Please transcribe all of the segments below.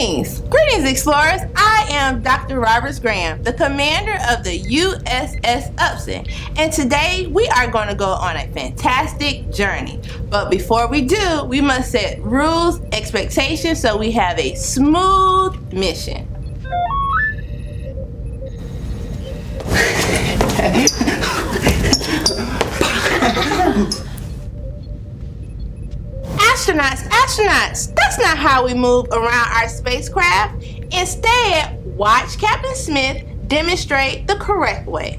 Greetings, explorers. I am Dr. Roberts Graham, the commander of the USS Upson, and today we are going to go on a fantastic journey. But before we do, we must set rules, expectations, so we have a smooth mission. Astronauts, that's not how we move around our spacecraft. Instead, watch Captain Smith demonstrate the correct way.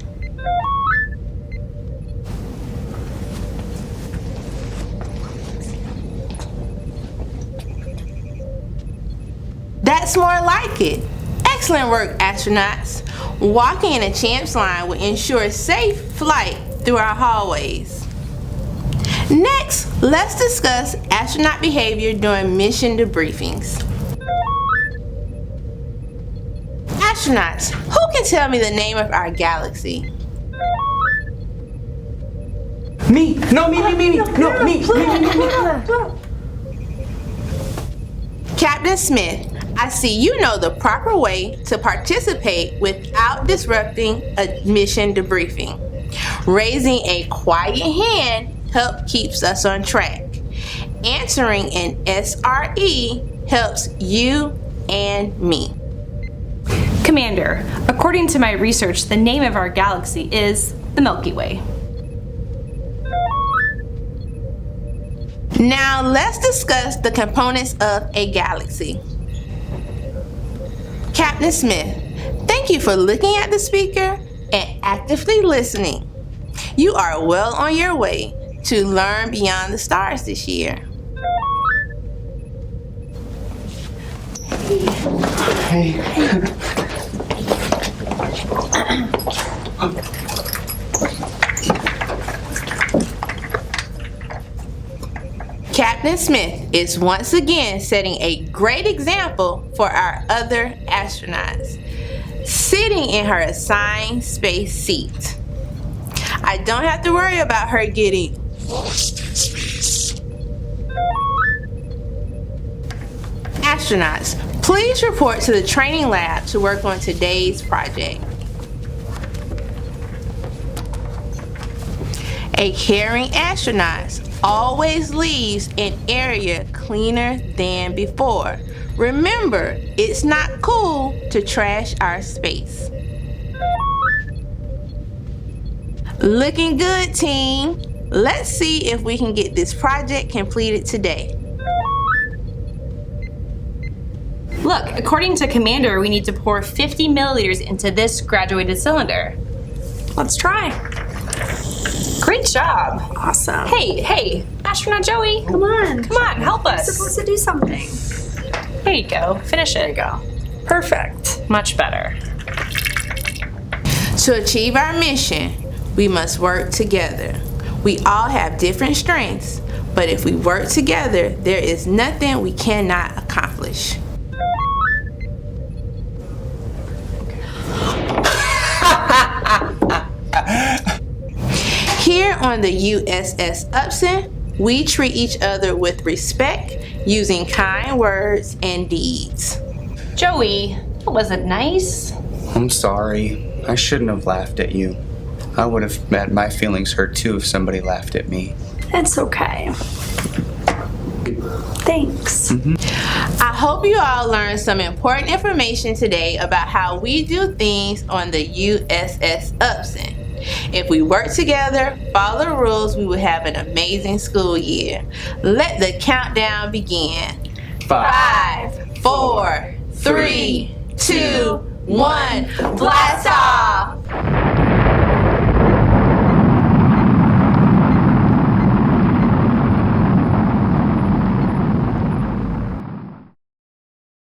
That's more like it. Excellent work, astronauts. Walking in a champ's line will ensure safe flight through our hallways. Next, let's discuss astronaut behavior during mission debriefings. Astronauts, who can tell me the name of our galaxy? Me! No, me! Captain Smith, I see you know the proper way to participate without disrupting a mission debriefing. Raising a quiet hand helps keeps us on track. Answering an SRE helps you and me. Commander, according to my research, the name of our galaxy is the Milky Way. Now let's discuss the components of a galaxy. Captain Smith, thank you for looking at the speaker and actively listening. You are well on your way to learn beyond the stars this year. Hey. Captain Smith is once again setting a great example for our other astronauts, sitting in her assigned space seat. I don't have to worry about her getting lost in space. Astronauts, please report to the training lab to work on today's project. A caring astronaut always leaves an area cleaner than before. Remember, it's not cool to trash our space. Looking good, team. Let's see if we can get this project completed today. Look, according to Commander, we need to pour 50 milliliters into this graduated cylinder. Let's try. Great job. Awesome. Hey, astronaut Joey. Come on, help us. You're supposed to do something. There you go. Finish it. There you go. Perfect. Much better. To achieve our mission, we must work together. We all have different strengths, but if we work together, there is nothing we cannot accomplish. Here on the USS Upson, we treat each other with respect, using kind words and deeds. Joey, that wasn't nice. I'm sorry. I shouldn't have laughed at you. I would have had my feelings hurt too if somebody laughed at me. It's okay. Thanks. I hope you all learned some important information today about how we do things on the USS Upson. If we work together, follow the rules, we will have an amazing school year. Let the countdown begin. 5, 4, 3, 2, 1, blast off!